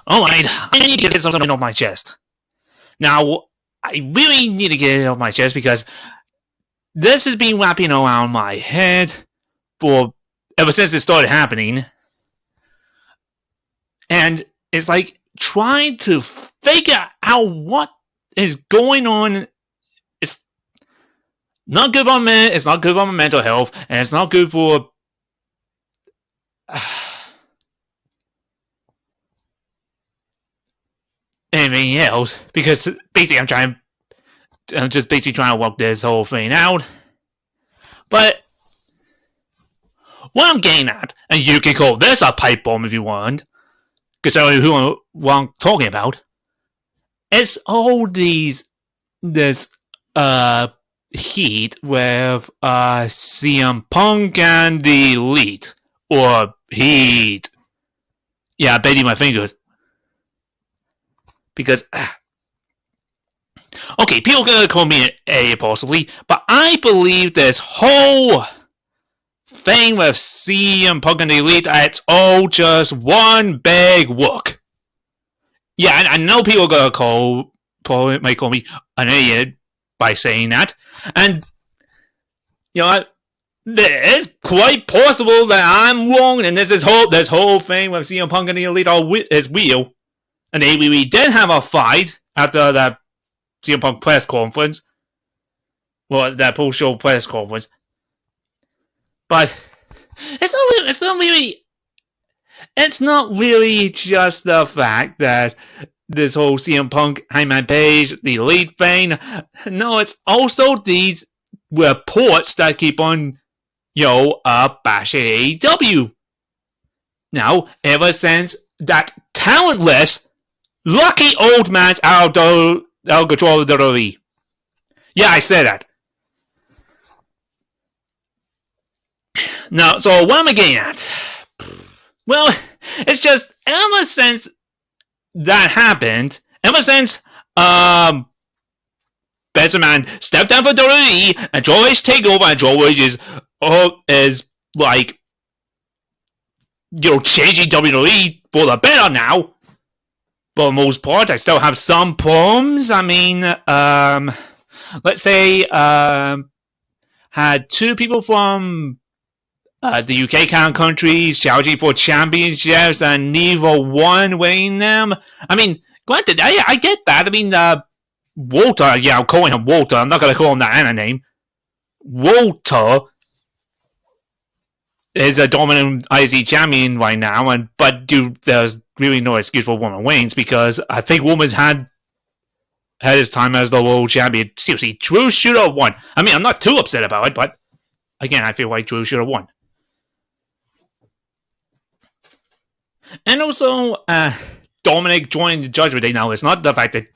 Alright, I need to get something off my chest. Now, I really need to get it off my chest because this has been wrapping around my head for ever since it started happening. And it's like trying to figure out what is going on. It's not good for me, it's not good for my mental health, and it's not good for anything else, because basically I'm just basically trying to work this whole thing out. But what I'm getting at, and you can call this a pipe bomb if you want, considering what I'm talking about, it's all this heat with CM Punk and the Elite, or Heat. Yeah, I'm baiting my fingers. Because, okay, people are going to call me an idiot possibly, but I believe this whole thing with CM Punk and the Elite, it's all just one big work. Yeah, I know people are going to might call me an idiot by saying that, and, you know, it's quite possible that I'm wrong, and this whole thing with CM Punk and the Elite is real. And we did have a fight after that CM Punk press conference. Well, that post-show press conference. But it's not really just the fact that this whole CM Punk, Hangman Page, the Elite thing. No, it's also these reports that keep on, bashing AEW. Now, ever since that talentless, lucky old man's out of control of the WWE. Yeah, I said that. Now, so what am I getting at? Well, it's just ever since that happened, ever since Benjamin stepped down for WWE and George take over, and George is like, changing WWE for the better now. For the most part, I still have some problems. I mean, let's say, had two people from the UK countries challenging for championships, and neither one winning them. I mean, granted, I get that. I mean, Walter, I'm calling him Walter. I'm not going to call him that Anna name. Walter is a dominant IC champion right now, but there's really no excuse for Woman wins, because I think Woman's had his time as the world champion. Seriously, Drew should have won. I mean, I'm not too upset about it, but again, I feel like Drew should have won. And also, Dominic joined the Judgment Day. Now, it's not the fact that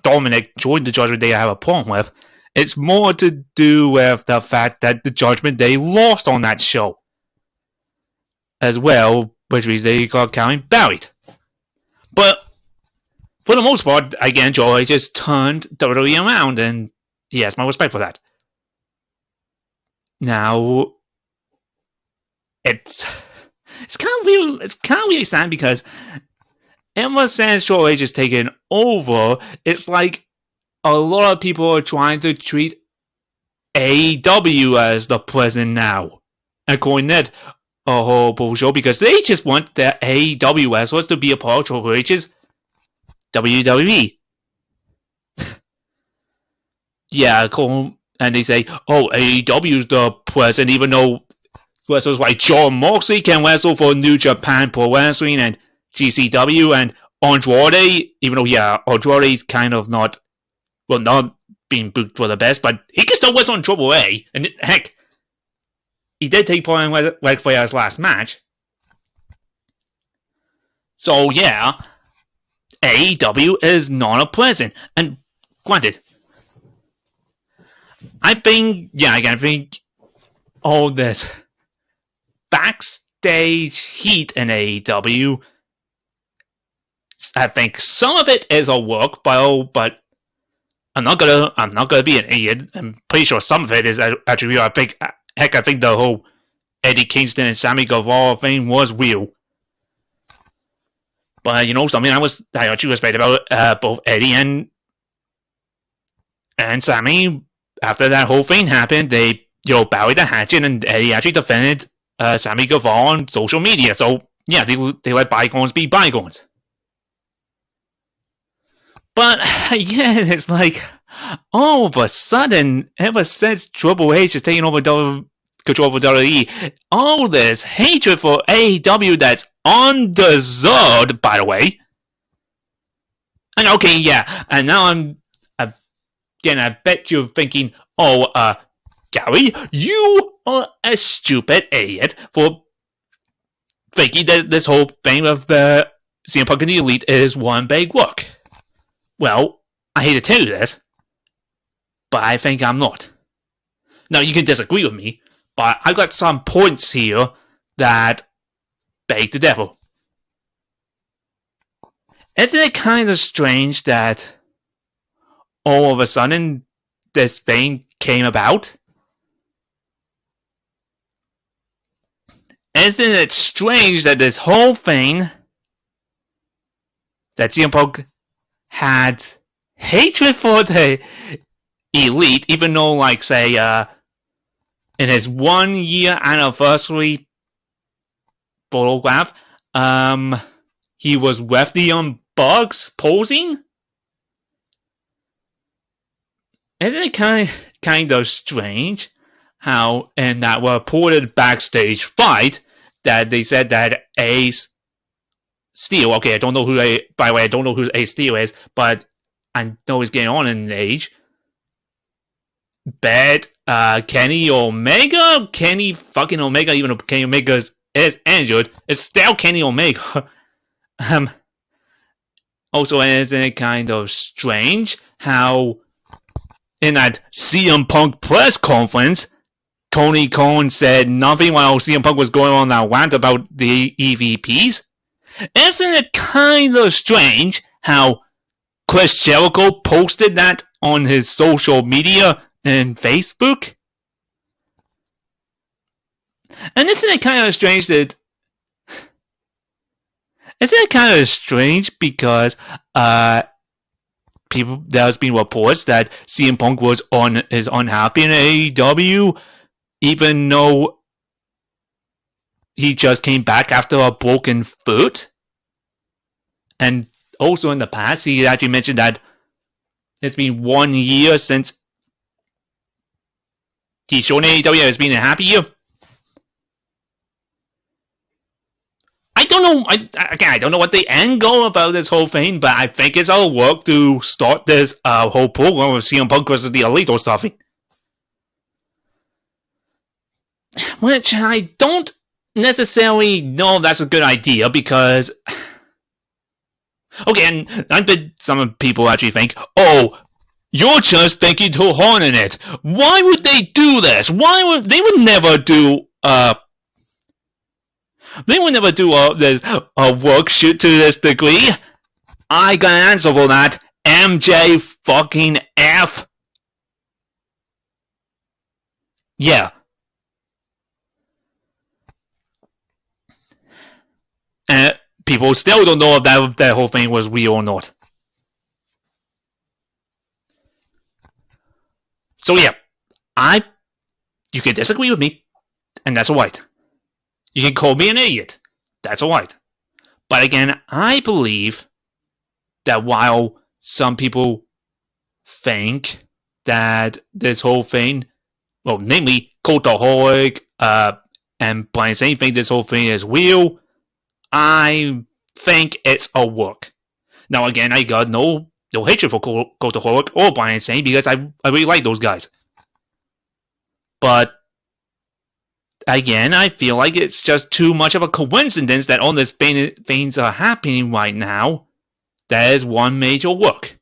Dominic joined the Judgment Day I have a problem with. It's more to do with the fact that the Judgment Day lost on that show as well, which means they got counting buried. But for the most part, again, Joy just turned WWE around, and he has my respect for that. Now, it's kind of really sad, because ever since Triple H has taken over, it's like a lot of people are trying to treat AEW as the present now, and calling it a horrible show, because they just want their AEW wrestlers to be a part of Triple H's WWE. Yeah, and they say, oh, AEW's the present, even though wrestlers like John Moxley can wrestle for New Japan Pro Wrestling and GCW, and Andrade, even though, Andrade's kind of not being booked for the best, but he can still wrestle on Triple A, and heck, he did take part in Ric Flair's last match. So, yeah, AEW is not a present. And granted, I think all this backstage heat in AEW, I think some of it is a work, but I'm not gonna be an idiot. I'm pretty sure some of it is actually real. I think the whole Eddie Kingston and Sammy Guevara thing was real. But something I actually respect about both Eddie and Sammy. After that whole thing happened, they buried the hatchet, and Eddie actually defended Sammy Guevara on social media. So yeah, they let bygones be bygones. But again, it's like all of a sudden, ever since Triple H has taken over control of WWE, all this hatred for AEW that's undeserved, by the way. And okay, yeah, and now again, I bet you're thinking, Gary, you are a stupid idiot for thinking that this whole thing with the CM Punk and the Elite is one big work. Well, I hate to tell you this, but I think I'm not. Now, you can disagree with me, but I've got some points here that beg the devil. Isn't it kind of strange that all of a sudden this thing came about? Isn't it strange that this whole thing that CM Punk had hatred for the Elite, even though, like, say, in his 1 year anniversary photograph, he was with the Young Bucks posing? Isn't it kind of strange how in that reported backstage fight that they said that Ace Steel, okay, I don't know who by the way, I don't know who Ace Steel is, but I know he's getting on in age. Bet Kenny fucking Omega, even though Kenny Omega is injured, it's still Kenny Omega. Also, isn't it kind of strange how in that CM Punk press conference, Tony Khan said nothing while CM Punk was going on that rant about the EVPs? Isn't it kind of strange how Chris Jericho posted that on his social media and Facebook? And isn't it kind of strange that... Isn't it kind of strange because there's been reports that CM Punk is unhappy in AEW, even though he just came back after a broken foot? And also in the past, he actually mentioned that it's been 1 year since he's shown AEW as being a happy year. I don't know. I don't know what the end goal about this whole thing, but I think it's all work to start this whole program with CM Punk versus the Elite or something. Which I don't necessarily know if that's a good idea because... Okay, and I bet some people actually think, oh, you're just thinking too hard in it. Why would they do this? They would never do this work shoot to this degree. I got an answer for that. MJ fucking F. Yeah. And people still don't know if that whole thing was real or not. So yeah, you can disagree with me, and that's alright. You can call me an idiot. That's alright. But again, I believe that while some people think that this whole thing, well, namely Cultaholic, and Brian saying think this whole thing is real, I think it's a work. Now again, I got no hatred for Cultaholic or Brian saying because I really like those guys. But again, I feel like it's just too much of a coincidence that all these things are happening right now. That is one major work.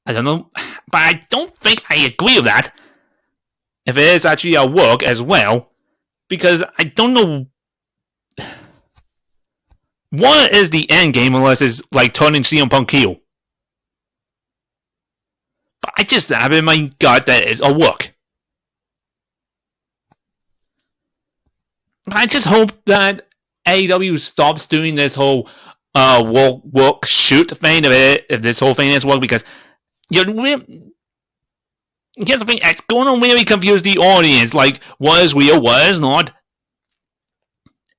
I don't know, but I don't think I agree with that. If it is actually a work as well, because I don't know what is the end game unless it's like turning CM Punk heel. But I just have in my gut that it's a work. I just hope that AEW stops doing this whole work shoot thing, if this whole thing is work, because here's the thing, it's going to really confuse the audience. Like, what is real, what is not.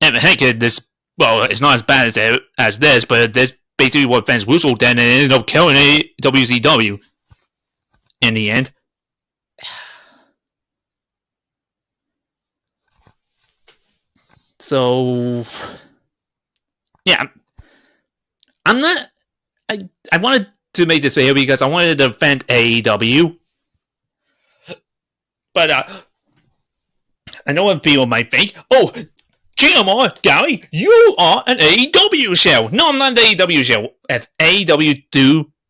And heck, it's not as bad as this, but this basically what Vince Russo did, and it ended up killing WCW in the end. So, yeah, I'm not. I wanted to make this video because I wanted to defend AEW, but I know what people might think. Oh, GMR, Gary, you are an AEW show. No, I'm not an AEW show. If AEW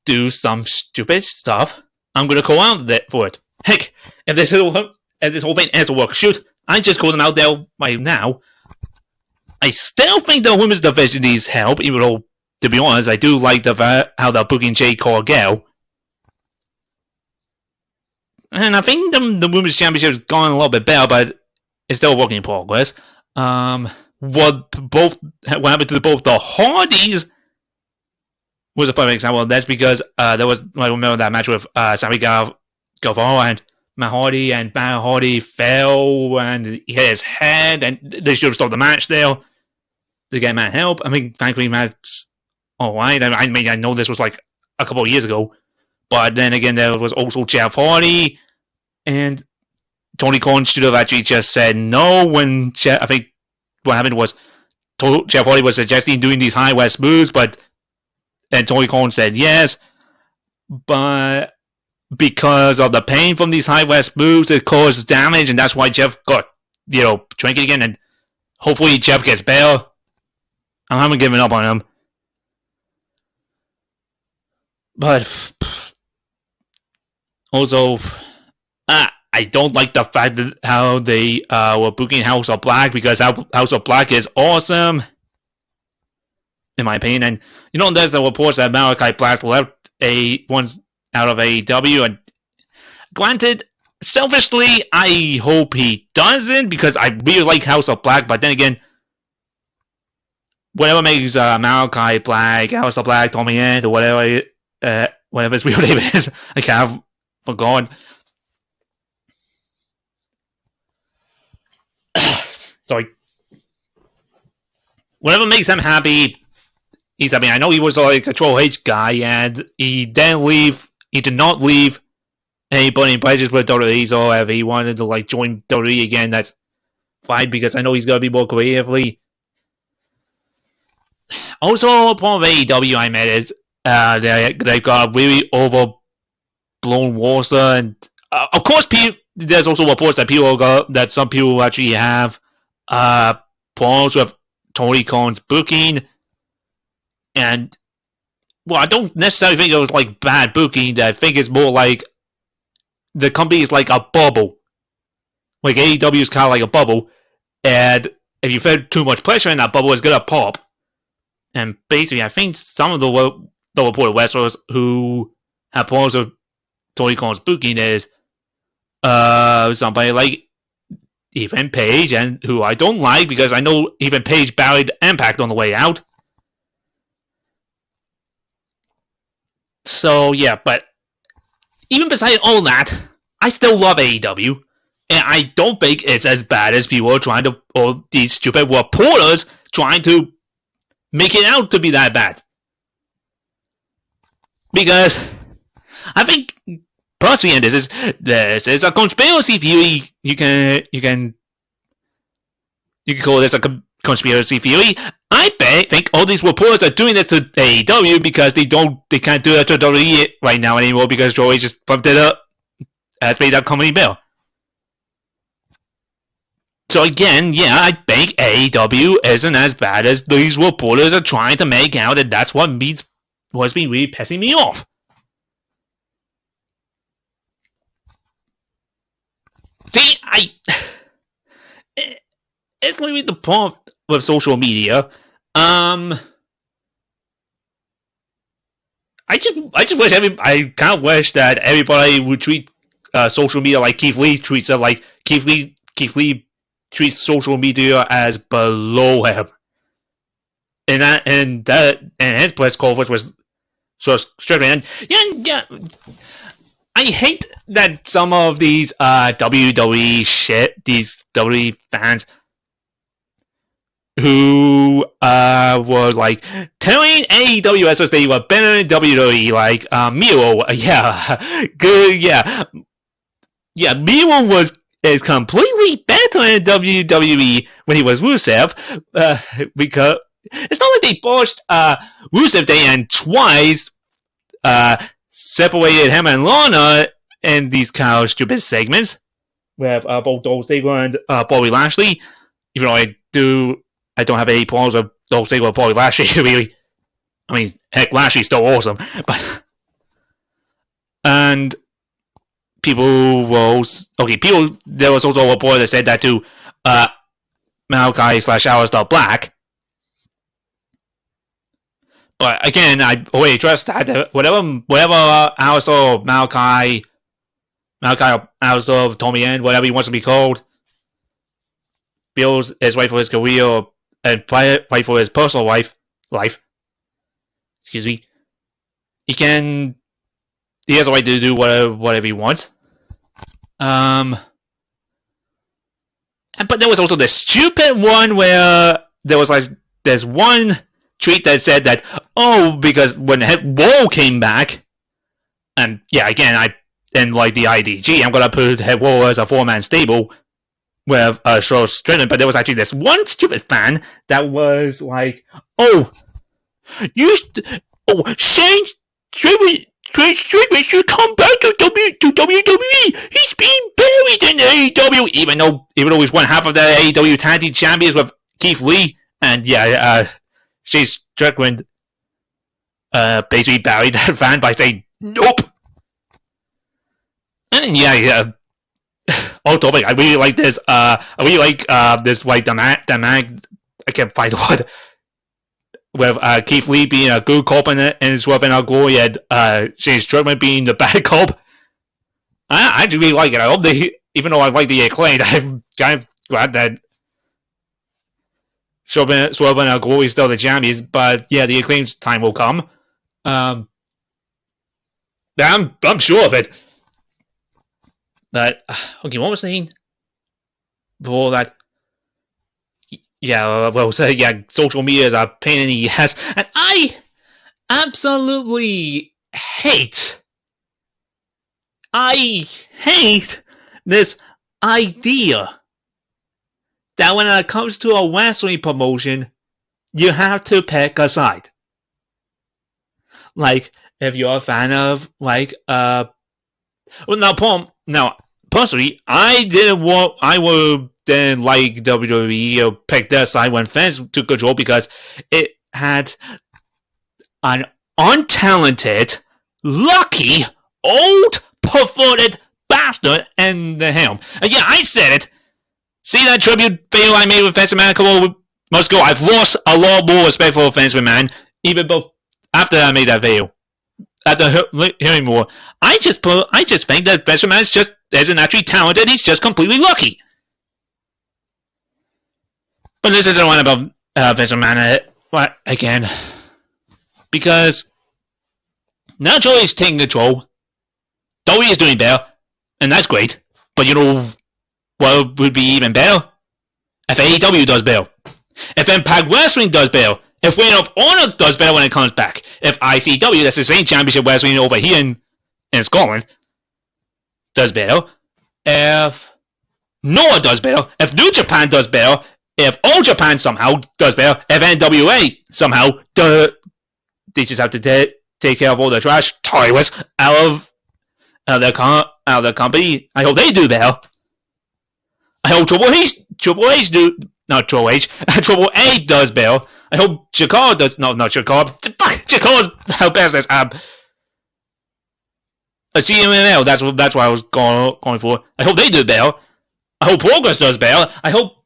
do some stupid stuff, I'm gonna call out for it. Heck, if this whole thing is a work shoot, I just call them out there right now. I still think the women's division needs help, even though, to be honest, I do like how they're booking Jade Cargill. And I think the women's championship has gone a little bit better, but it's still a work in progress. What happened to both the Hardys was a perfect example of this, because I remember that match with Sammy Guevara and Matt Hardy, and Matt Hardy fell and he hit his head, and they should have stopped the match there to get Matt help. I mean, thankfully Matt's alright. I mean, I know this was like a couple of years ago, but then again, there was also Jeff Hardy, and Tony Khan should have actually just said no when I think what happened was Jeff Hardy was suggesting doing these high west moves, and Tony Khan said yes, but because of the pain from these high west moves, it caused damage, and that's why Jeff got, drinking again, and hopefully Jeff gets better. I haven't given up on him. But also, I don't like the fact that how they were booking House of Black, because House of Black is awesome, in my opinion. And there's the reports that Malachi Black left once out of AEW, and granted, selfishly, I hope he doesn't, because I really like House of Black. But then again, whatever makes Malachi Black, House of Black, Tommy End, or whatever his real name is, I kind of forgot. Sorry. Whatever makes him happy, he's happy. I know he was like a Triple H guy, and he did not leave anybody in bridges with WWE, so if he wanted to join WWE again, that's fine, because I know he's going to be more creatively. Also, a problem with AEW I met is they've got a really overblown roster, and of course, there's also reports that some people actually have problems with Tony Khan's booking, and I don't necessarily think it was bad booking. I think it's more like the company is like a bubble. Like AEW is kind of like a bubble, and if you put too much pressure in that bubble, it's gonna pop. And basically, I think some of the reported wrestlers who have problems with Tony Khan's booking is somebody like Ethan Page, and who I don't like, because I know Ethan Page buried Impact on the way out. So yeah, but even beside all that, I still love AEW, and I don't think it's as bad as people are trying to, or these stupid reporters trying to make it out to be that bad. Because I think personally, and this is a conspiracy theory. You can call this a conspiracy theory. I think all these reporters are doing this to AEW because they can't do that to WWE right now anymore, because Joey just pumped it up, has made that company bill. So again, yeah, I think AEW isn't as bad as these reporters are trying to make out, and that's what's been really pissing me off. See, it's going to be the point with social media. I kind of wish that everybody would treat social media like Keith Lee treats it. Like Keith Lee treats social media as below him. in his press conference was so strickland. Yeah. I hate that some of these WWE shit, these WWE fans who was like telling AEW as they were better than WWE, like Miro, Miro is completely better than WWE when he was Rusev, because it's not like they botched Rusev Day and twice separated him and Lana in these kind of stupid segments with both Dolph Ziggler and Bobby Lashley. Even though I don't have any problems with Dolph Ziggler or Bobby Lashley, really. I mean, heck, Lashley's still awesome. And there was also a boy that said that to Malachi / Aleister Black. But again, I already addressed that. Whatever Aleister, Malachi, Aleister, Tommy End, whatever he wants to be called, Bill's his wife for his career and fight for his personal life. Excuse me. He has the right to do whatever he wants. But there was also the stupid one where there's one tweet that said that, because when Wall came back, and yeah, again, in like the IDG, I'm gonna put Wall as a 4-man stable with Charlotte Strickland, but there was actually this one stupid fan that was like, Shane Strickland should come back to WWE. He's being buried in AEW, even though he's one half of the AEW Tag Team Champions with Keith Lee, and Shane Strickland basically buried that fan by saying nope. And on topic, I really like this. This like the man. I can't find the word. With Keith Lee being a good cop and swerving our glory, and Shane Strickland being the bad cop. I actually really like it. I hope even though I like the Acclaimed, I'm kind of glad that swerving our glory is still the champions. But yeah, the Acclaimed's time will come. I'm sure of it. But okay, what was I saying before that? Social media is a pain in the ass, and I absolutely hate this idea that when it comes to a wrestling promotion, you have to pick a side. Like, if you're a fan of, personally, I didn't like WWE or pick their side when fans took control because it had an untalented, lucky, old, perverted bastard in the helm. And yeah, I said it. See that tribute video I made with Vince McMahon a couple months ago? I've lost a lot more respect for Vince McMahon, even after I made that video. After hearing more, I just think that Vince McMahon isn't actually talented. He's just completely lucky. But this isn't one about Vince McMahon again, because now Joey's taking control. WWE is doing better, and that's great. But you know what would be even better? If AEW does better. If Impact Wrestling does better. If Ring of Honor does better when it comes back. If ICW, that's the same championship wrestling over here in Scotland, does better. If Noah does better. If New Japan does better. If All Japan somehow does better. If NWA somehow they just have to take care of all the trash toilets out of their company. I hope they do better. I hope Triple A does better. I hope Jakar does not Jakar. Jakar's how business. CMLL. That's what I was going for. I hope they do better. I hope Progress does better. I hope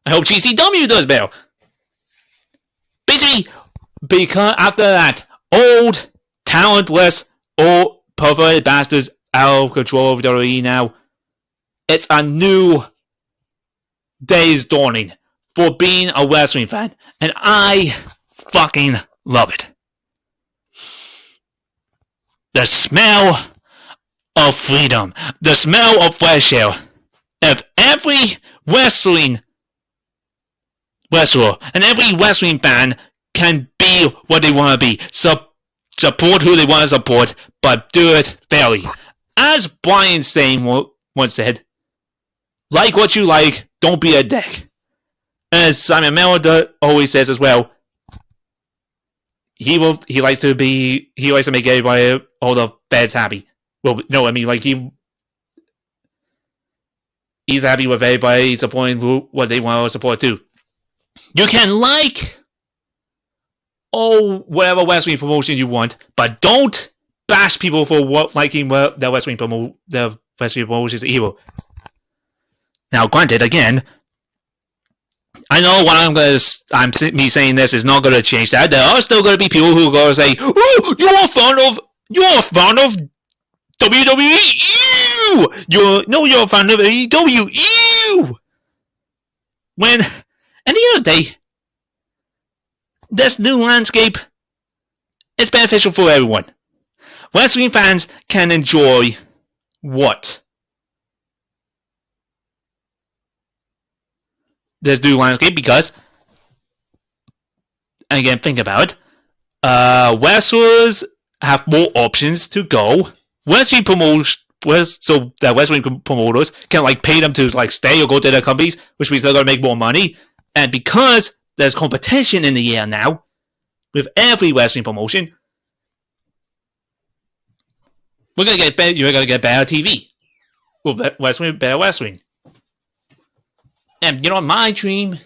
GCW does better. Basically, because after that, old, talentless, old, perverted bastards out of control of WWE now, it's a new day is dawning for being a wrestling fan, and I fucking love it. The smell of freedom, the smell of fresh air. If every wrestler and every wrestling fan can be what they want to be, support who they want to support, but do it fairly. As Brian Sane once said, like what you like, don't be a dick. As Simon Miller always says as well, he likes to make everybody, all the fans happy. Well, no, I mean, like, he's happy with everybody supporting what they want to support too. You can like whatever wrestling promotion you want, but don't bash people for liking the wrestling promotions either. Now, granted, again, I know what me saying this is not going to change that. There are still going to be people who are going to say, "Oh, you're fond of WWE. You're fond of AEW." When, at the end of the day, this new landscape is beneficial for everyone. Wrestling fans can enjoy what? This new landscape, because, again, think about it. Wrestlers have more options to go. Wrestling promoters can pay them to stay or go to their companies, which means they're going to make more money. And because there's competition in the air now with every wrestling promotion, you're going to get better TV. Well, better wrestling. And my dream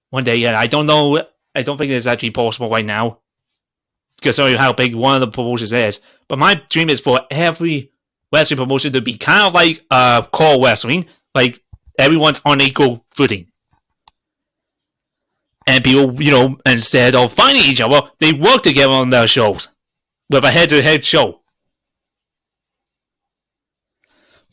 one day, I don't think it's actually possible right now, considering how big one of the promotions is. But my dream is for every wrestling promotion to be kind of like core wrestling, like everyone's on equal footing. And people, instead of fighting each other, they work together on their shows with a head-to-head show.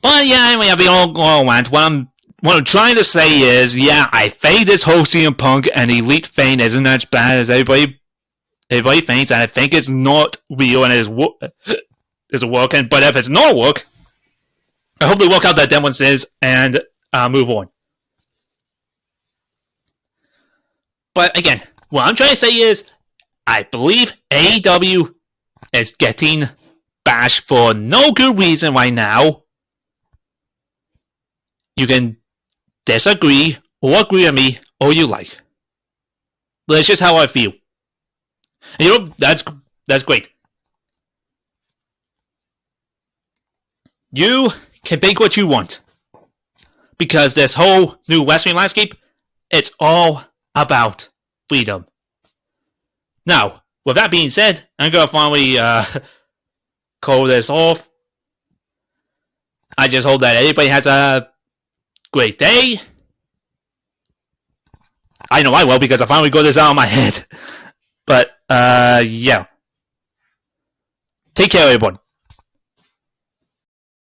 But yeah, anyway, I've been all around. What I'm trying to say is, yeah, I think this whole CM Punk and Elite thing isn't as bad as everybody thinks, and I think it's not real and it's working. But if it's not work, I hope they work out that differences and move on. But again, what I'm trying to say is, I believe AEW is getting bashed for no good reason right now. You can disagree or agree with me all you like. But it's just how I feel. And that's great. You can think what you want. Because this whole new wrestling landscape, it's all about freedom. Now, with that being said, I'm going to finally call this off. I just hope that everybody has a great day. I know I will, because I finally got this out of my head. But, yeah. Take care, everyone.